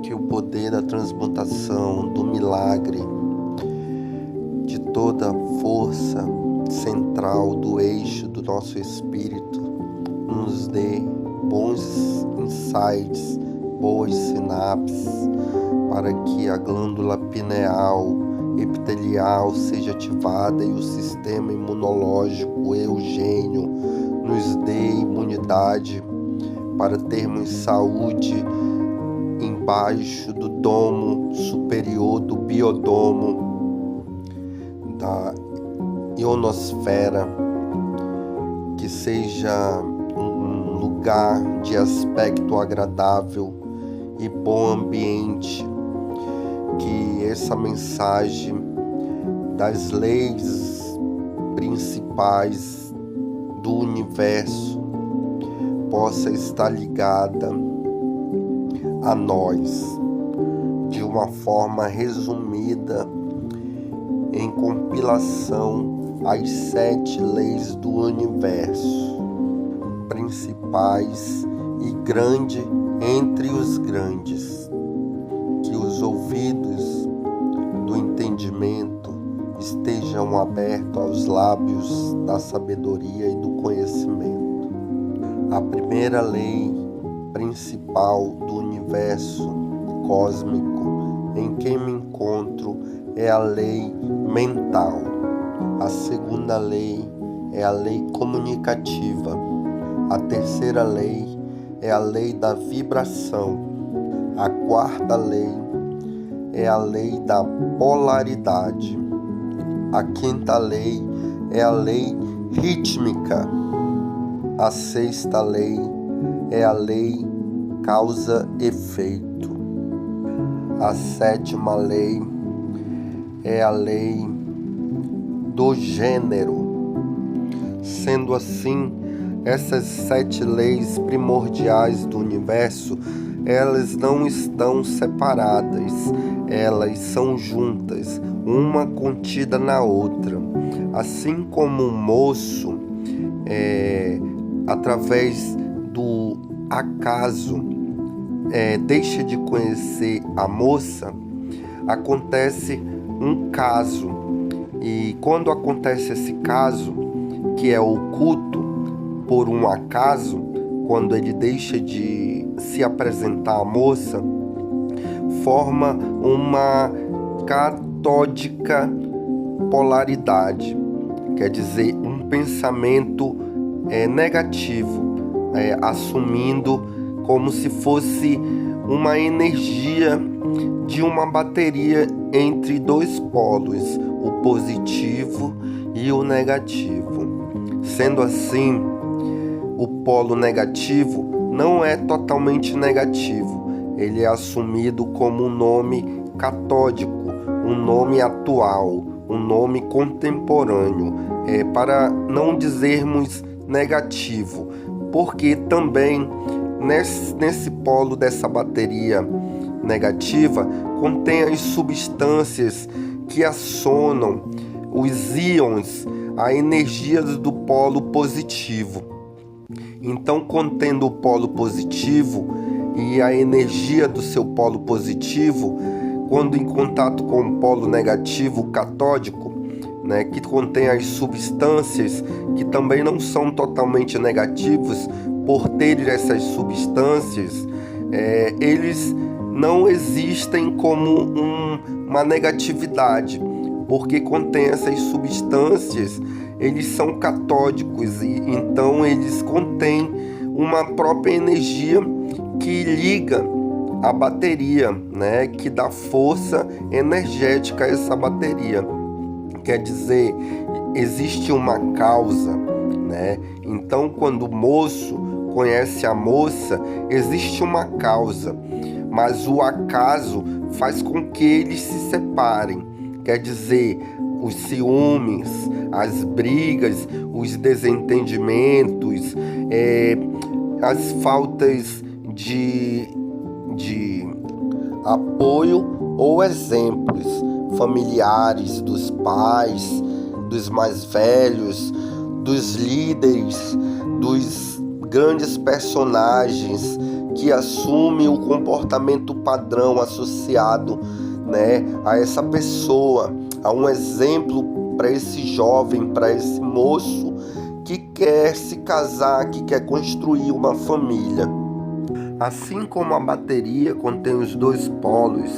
que o poder da transmutação, do milagre, de toda a força central do eixo do nosso espírito nos dê bons insights, boas sinapses, para que a glândula pineal epitelial seja ativada e o sistema imunológico eugênio nos dê imunidade para termos saúde embaixo do domo superior do biodomo da ionosfera, que seja um lugar de aspecto agradável e bom ambiente, que essa mensagem das leis principais do universo possa estar ligada a nós de uma forma resumida em compilação as 7 leis do universo principais e grande entre os grandes, que os ouvidos do entendimento estejam abertos aos lábios da sabedoria e do conhecimento. A primeira lei principal do universo cósmico em que me encontro é a lei mental. A segunda lei é a lei comunicativa. A terceira lei é a lei da vibração. A quarta lei é a lei da polaridade. A quinta lei é a lei rítmica. A sexta lei é a lei causa-efeito. A sétima lei é a lei do gênero. Sendo assim, essas 7 leis primordiais do universo, elas não estão separadas, elas são juntas, uma contida na outra. Assim como um moço, através do acaso, deixa de conhecer a moça, acontece um caso. E quando acontece esse caso, que é oculto por um acaso, quando ele deixa de se apresentar à moça, forma uma catódica polaridade, quer dizer, um pensamento negativo, assumindo como se fosse uma energia de uma bateria entre 2 polos, o positivo e o negativo. Sendo assim, o polo negativo não é totalmente negativo, ele é assumido como um nome catódico, um nome atual, um nome contemporâneo, para não dizermos negativo, porque também nesse polo dessa bateria negativa contém as substâncias que acionam os íons, a energia do polo positivo. Então, contendo o polo positivo e a energia do seu polo positivo, quando em contato com o polo negativo catódico, que contém as substâncias que também não são totalmente negativos, por terem essas substâncias, eles não existem como uma negatividade, porque contém essas substâncias, eles são catódicos e então eles contêm uma própria energia que liga a bateria, que dá força energética a essa bateria. Quer dizer, existe uma causa, Então, quando o moço conhece a moça, existe uma causa, mas o acaso faz com que eles se separem. Quer dizer, os ciúmes, as brigas, os desentendimentos, as faltas de apoio ou exemplos familiares dos pais, dos mais velhos, dos líderes, dos grandes personagens que assume o comportamento padrão associado, né, a essa pessoa, a um exemplo para esse jovem, para esse moço que quer se casar, que quer construir uma família. Assim como a bateria contém os dois polos,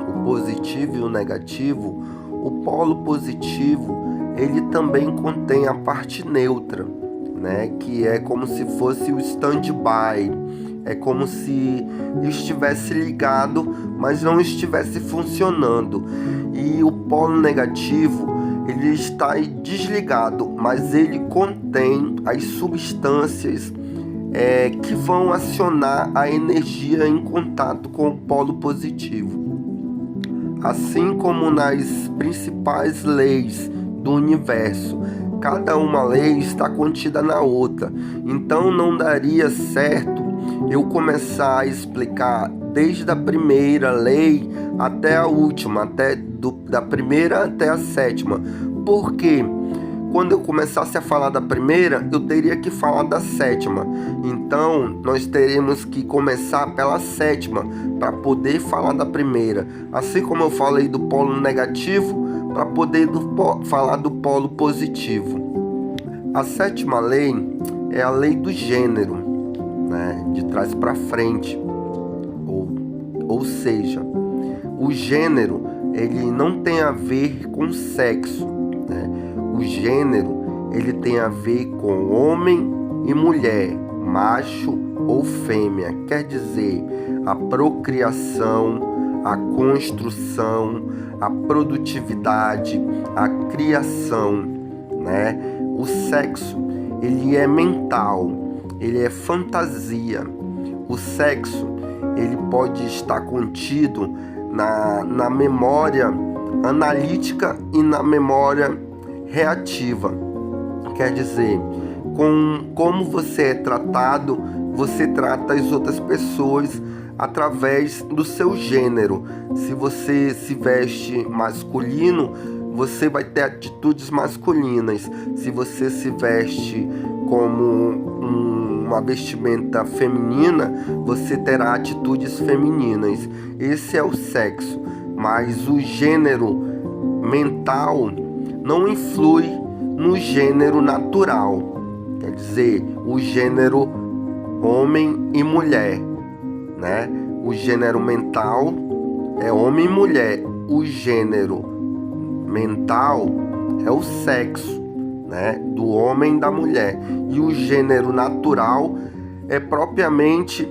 o positivo e o negativo, o polo positivo ele também contém a parte neutra, né? Que é como se fosse o stand-by, é como se estivesse ligado, mas não estivesse funcionando. E o polo negativo ele está desligado, mas ele contém as substâncias que vão acionar a energia em contato com o polo positivo. Assim como nas principais leis do universo, cada uma lei está contida na outra. Então não daria certo eu começar a explicar desde a primeira lei até a última, da primeira até a sétima. Porque quando eu começasse a falar da primeira, eu teria que falar da sétima. Então, nós teremos que começar pela sétima para poder falar da primeira. Assim como eu falei do polo negativo, para poder falar do polo positivo. A sétima lei é a lei do gênero, né? De trás para frente. Ou seja, o gênero ele não tem a ver com sexo, né? O gênero ele tem a ver com homem e mulher, macho ou fêmea, quer dizer, a procriação, a construção, a produtividade, a criação, né? O sexo ele é mental, ele é fantasia. O sexo ele pode estar contido na memória analítica e na memória reativa. Quer dizer, como você é tratado, você trata as outras pessoas através do seu gênero. Se você se veste masculino, você vai ter atitudes masculinas. Se você se veste como uma vestimenta feminina, você terá atitudes femininas. Esse é o sexo, mas o gênero mental não influi no gênero natural, quer dizer, o gênero homem e mulher, né? O gênero mental é homem e mulher, o gênero mental é o sexo, né? Do homem e da mulher, e o gênero natural é propriamente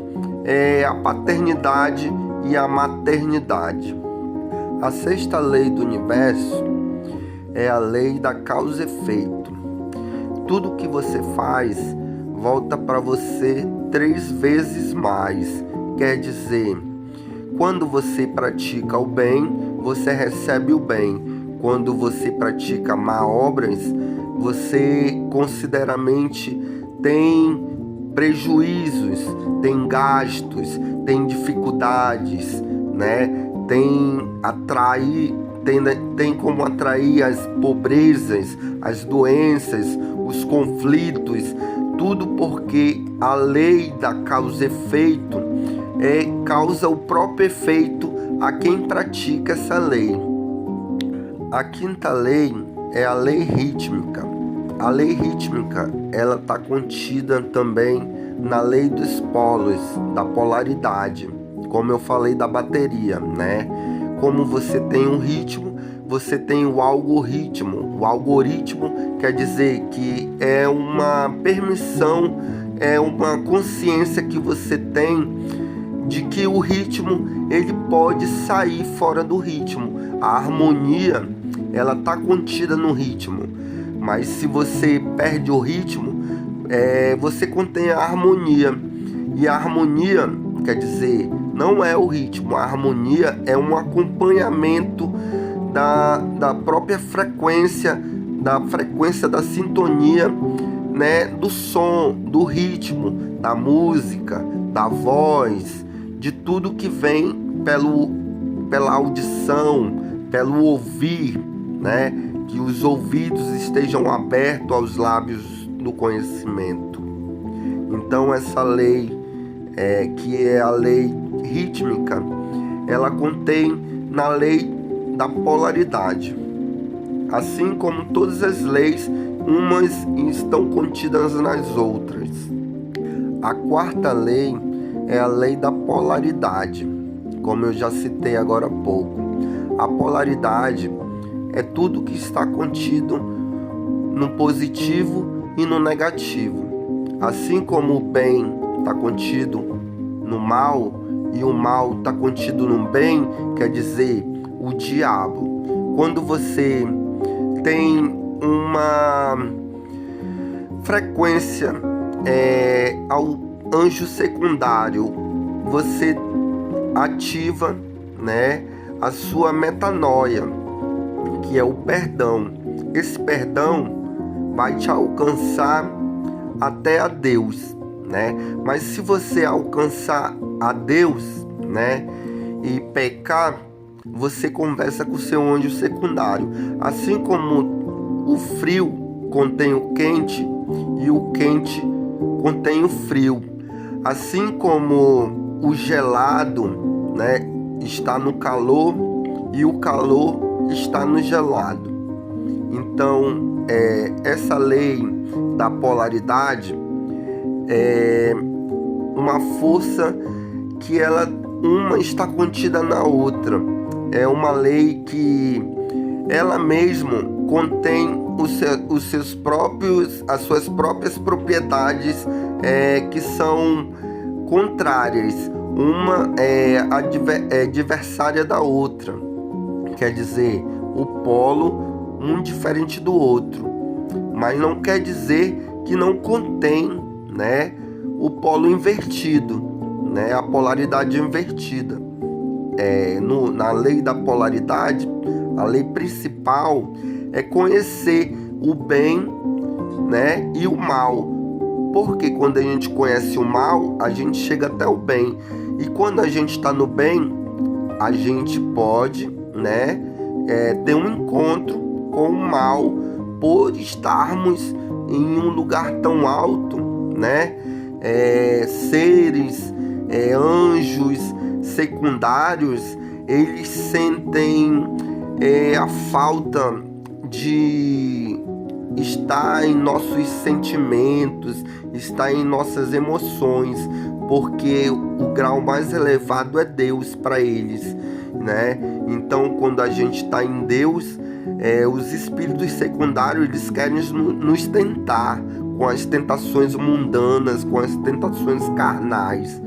a paternidade e a maternidade. A sexta lei do universo é a lei da causa e efeito. Tudo que você faz volta para você 3 vezes mais. Quer dizer, quando você pratica o bem, você recebe o bem. Quando você pratica má obras, você consideravelmente tem prejuízos, tem gastos, tem dificuldades, né? Tem como atrair as pobrezas, as doenças, os conflitos, tudo porque a lei da causa e efeito causa o próprio efeito a quem pratica essa lei. A quinta lei é a lei rítmica. A lei rítmica ela está contida também na lei dos polos, da polaridade, como eu falei da bateria, né? Como você tem um ritmo, você tem o algoritmo. O algoritmo quer dizer que é uma permissão, é uma consciência que você tem de que o ritmo ele pode sair fora do ritmo. A harmonia ela está contida no ritmo, mas se você perde o ritmo, você contém a harmonia. E a harmonia quer dizer, não é o ritmo, a harmonia é um acompanhamento da própria frequência, da sintonia, né, do som, do ritmo, da música, da voz, de tudo que vem pela audição, pelo ouvir, né, que os ouvidos estejam abertos aos lábios do conhecimento. Então essa lei que é a lei rítmica, ela contém na lei da polaridade. Assim como todas as leis, umas estão contidas nas outras. A quarta lei é a lei da polaridade, como eu já citei agora há pouco. A polaridade é tudo que está contido no positivo e no negativo. Assim como o bem está contido no mal e o mal está contido no bem, quer dizer, o diabo. Quando você tem uma frequência ao anjo secundário, você ativa, né, a sua metanoia, que é o perdão. Esse perdão vai te alcançar até a Deus, né? Mas se você alcançar a Deus, né, e pecar, você conversa com o seu anjo secundário. Assim como o frio contém o quente e o quente contém o frio. Assim como o gelado, né, está no calor e o calor está no gelado. Então, essa lei da polaridade é uma força que uma está contida na outra. É uma lei que ela mesma contém as suas próprias propriedades que são contrárias. Uma é adversária da outra. Quer dizer, o polo um diferente do outro. Mas não quer dizer que não contém, né, o polo invertido, né, a polaridade invertida. Na lei da polaridade, a lei principal é conhecer o bem, né, e o mal. Porque quando a gente conhece o mal, a gente chega até o bem. E quando a gente está no bem, a gente pode, né, ter um encontro com o mal por estarmos em um lugar tão alto, né? Seres, anjos secundários, eles sentem a falta de estar em nossos sentimentos, estar em nossas emoções, porque o grau mais elevado é Deus para eles, né? Então, quando a gente está em Deus, os espíritos secundários, eles querem nos tentar com as tentações mundanas, com as tentações carnais.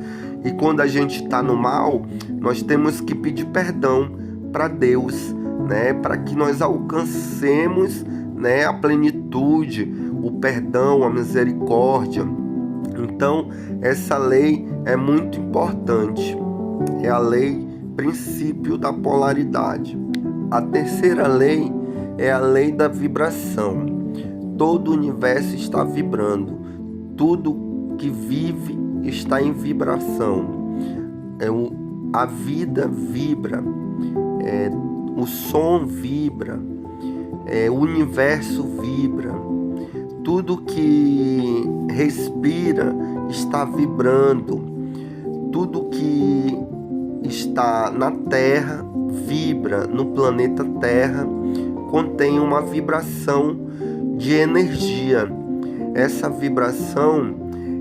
E quando a gente está no mal, nós temos que pedir perdão para Deus, né? Para que nós alcancemos, né, a plenitude, o perdão, a misericórdia. Então, essa lei é muito importante. É a lei princípio da polaridade. A terceira lei é a lei da vibração. Todo o universo está vibrando. Tudo que vive está em vibração. A vida vibra. O som vibra. O universo vibra. Tudo que respira está vibrando. Tudo que está na Terra vibra, no planeta Terra contém uma vibração de energia. Essa vibração,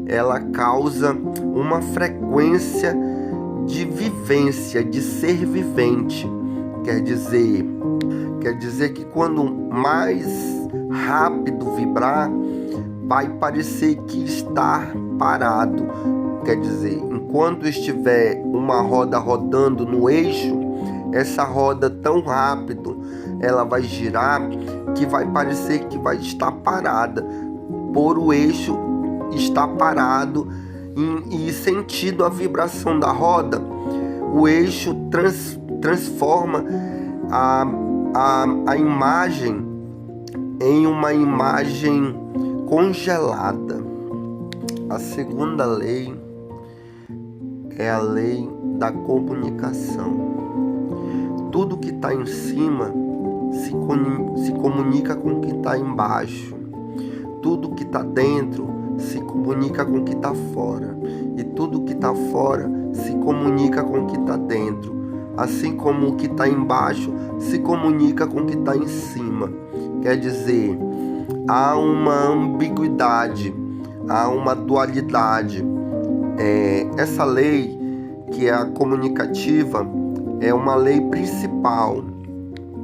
ela causa uma frequência de vivência, de ser vivente. Quer dizer que quando mais rápido vibrar, vai parecer que está parado. Quer dizer, enquanto estiver uma roda rodando no eixo, essa roda tão rápido, ela vai girar que vai parecer que vai estar parada. Por o eixo estar parado e sentindo a vibração da roda, o eixo transforma a imagem em uma imagem congelada. A segunda lei é a lei da comunicação. Tudo que está em cima se comunica com o que está embaixo. Tudo que está dentro se comunica com o que está fora. E tudo que está fora se comunica com o que está dentro, assim como o que está embaixo se comunica com o que está em cima. Quer dizer, há uma ambiguidade, há uma dualidade. Essa lei, que é a comunicativa, é uma lei principal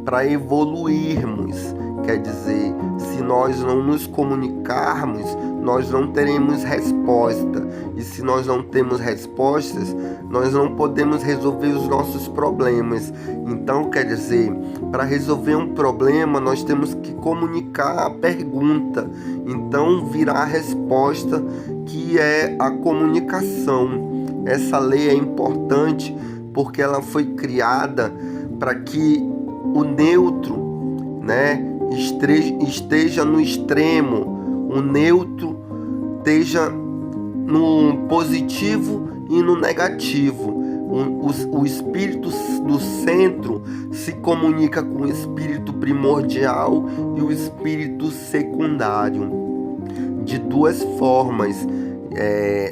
para evoluirmos. Quer dizer, se nós não nos comunicarmos, nós não teremos resposta. E se nós não temos respostas, nós não podemos resolver os nossos problemas. Então, quer dizer, para resolver um problema, nós temos que comunicar a pergunta. Então, virá a resposta, que é a comunicação. Essa lei é importante porque ela foi criada para que o neutro, esteja no extremo, o neutro esteja no positivo e no negativo. O espírito do centro se comunica com o espírito primordial e o espírito secundário, de duas formas,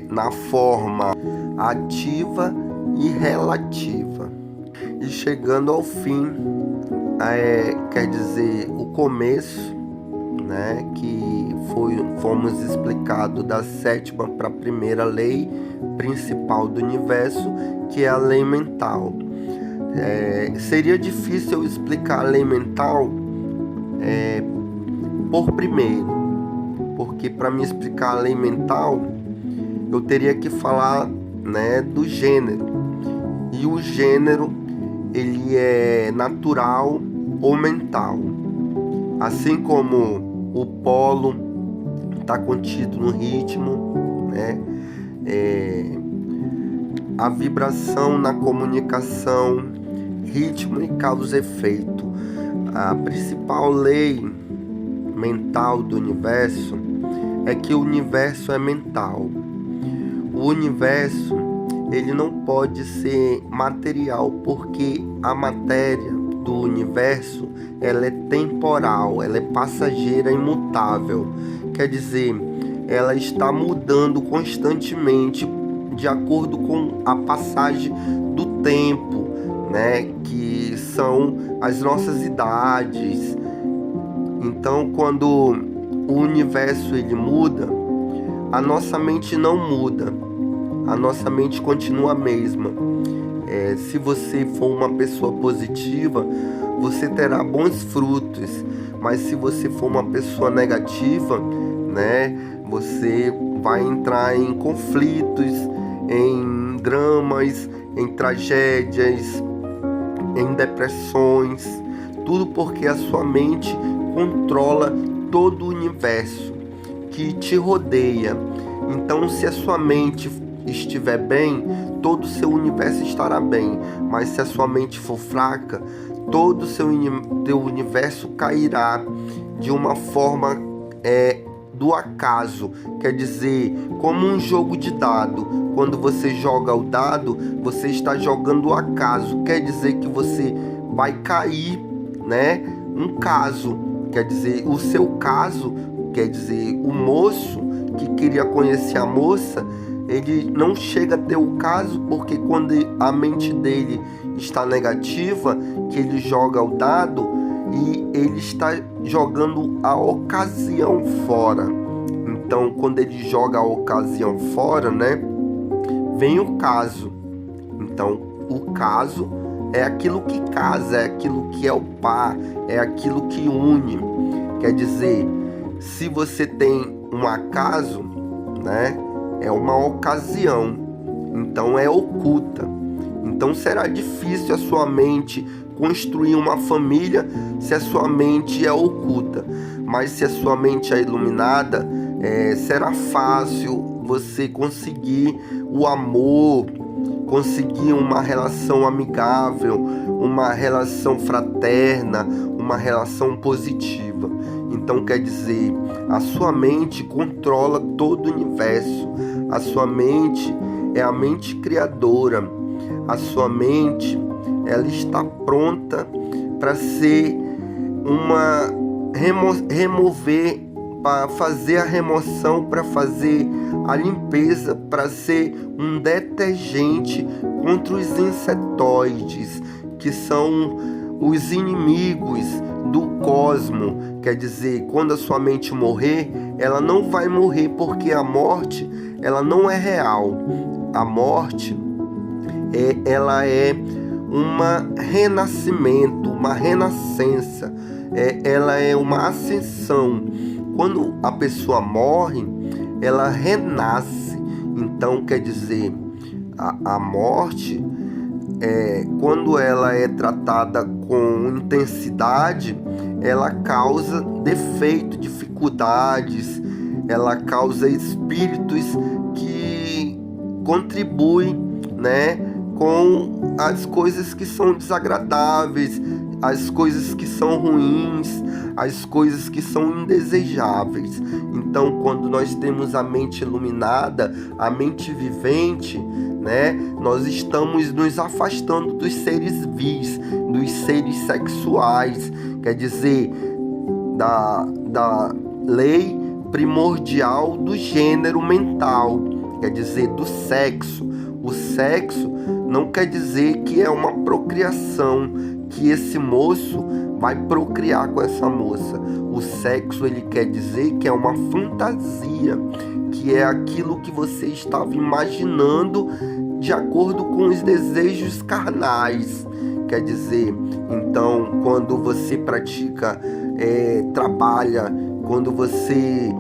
na forma ativa e relativa. E chegando ao fim, quer dizer, o começo, que fomos explicados da 7ª para a primeira lei principal do universo, que é a lei mental. Seria difícil eu explicar a lei mental por primeiro, porque para me explicar a lei mental eu teria que falar do gênero, e o gênero ele é natural ou mental, assim como o polo está contido no ritmo, a vibração na comunicação, ritmo e causa e efeito. A principal lei mental do universo é que o universo é mental. O universo ele não pode ser material, porque a matéria do universo ela é temporal, ela é passageira, imutável. Quer dizer, ela está mudando constantemente de acordo com a passagem do tempo, que são as nossas idades. Então, quando o universo ele muda, a nossa mente não muda, a nossa mente continua a mesma. Se você for uma pessoa positiva, você terá bons frutos, mas se você for uma pessoa negativa, você vai entrar em conflitos, em dramas, em tragédias, em depressões, tudo porque a sua mente controla todo o universo que te rodeia. Então, se a sua mente estiver bem, todo o seu universo estará bem, mas se a sua mente for fraca, todo o teu universo cairá de uma forma do acaso. Quer dizer, como um jogo de dado. Quando você joga o dado, você está jogando o acaso. Quer dizer que você vai cair, um caso. Quer dizer, o seu caso, quer dizer, o moço que queria conhecer a moça, ele não chega a ter o caso, porque quando a mente dele está negativa, que ele joga o dado e ele está jogando a ocasião fora. Então, quando ele joga a ocasião fora, vem o caso. Então, o caso é aquilo que casa, é aquilo que é o par, é aquilo que une. Quer dizer, se você tem um acaso, é uma ocasião, então é oculta. Então será difícil a sua mente construir uma família se a sua mente é oculta. Mas se a sua mente é iluminada, será fácil você conseguir o amor, conseguir uma relação amigável, uma relação fraterna, uma relação positiva. Então quer dizer, a sua mente controla todo o universo. A sua mente é a mente criadora. A sua mente, ela está pronta para ser remover para fazer a remoção, para fazer a limpeza, para ser um detergente contra os insetoides, que são os inimigos do cosmo. Quer dizer, quando a sua mente morrer, ela não vai morrer, porque a morte, ela não é real. A morte, ela é renascimento, uma renascença, ela é uma ascensão. Quando a pessoa morre, ela renasce. Então, quer dizer, a morte, quando ela é tratada com intensidade, ela causa defeito, dificuldades, ela causa espíritos que contribuem, né, com as coisas que são desagradáveis, as coisas que são ruins, as coisas que são indesejáveis. Então, quando nós temos a mente iluminada, a mente vivente, né, nós estamos nos afastando dos seres vis, dos seres sexuais, quer dizer, da lei primordial do gênero mental, quer dizer, do sexo. O sexo não quer dizer que é uma procriação, que esse moço vai procriar com essa moça. O sexo, ele quer dizer que é uma fantasia, que é aquilo que você estava imaginando de acordo com os desejos carnais. Quer dizer, então, quando você pratica, trabalha, quando você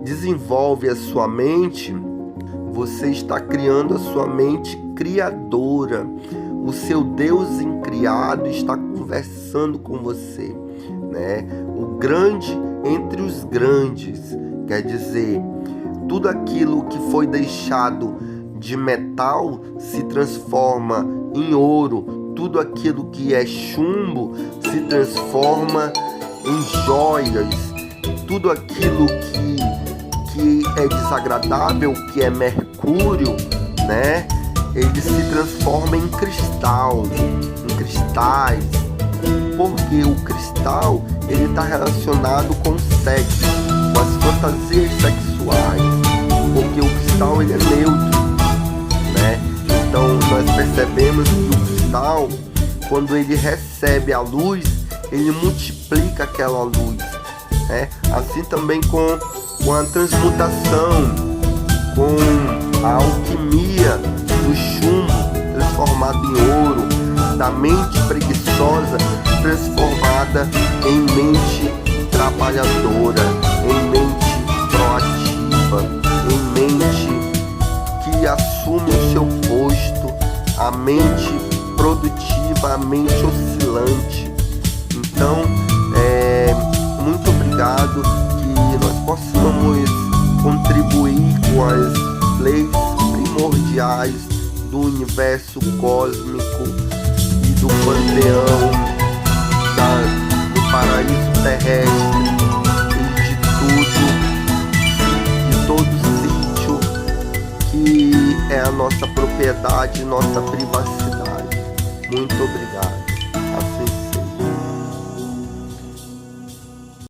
desenvolve a sua mente, você está criando a sua mente criadora. O seu Deus incriado está conversando com você, né? O grande entre os grandes, quer dizer, tudo aquilo que foi deixado de metal se transforma em ouro, tudo aquilo que é chumbo se transforma em joias, tudo aquilo que é desagradável, que é mercúrio, né? Ele se transforma em cristal, em cristais, porque o cristal, ele está relacionado com o sexo, com as fantasias sexuais, porque o cristal, ele é neutro, né? Então nós percebemos que o cristal, quando ele recebe a luz, ele multiplica aquela luz, né? Assim também com a transmutação, com a alquimia do chumbo transformado em ouro, da mente preguiçosa transformada em mente trabalhadora, em mente proativa, em mente que assume o seu posto, a mente produtiva, a mente oscilante. Então, muito obrigado, que nós possamos contribuir com as leis primordiais do universo cósmico e do panteão, do paraíso terrestre e de todo sítio que é a nossa propriedade, nossa privacidade. Muito obrigado.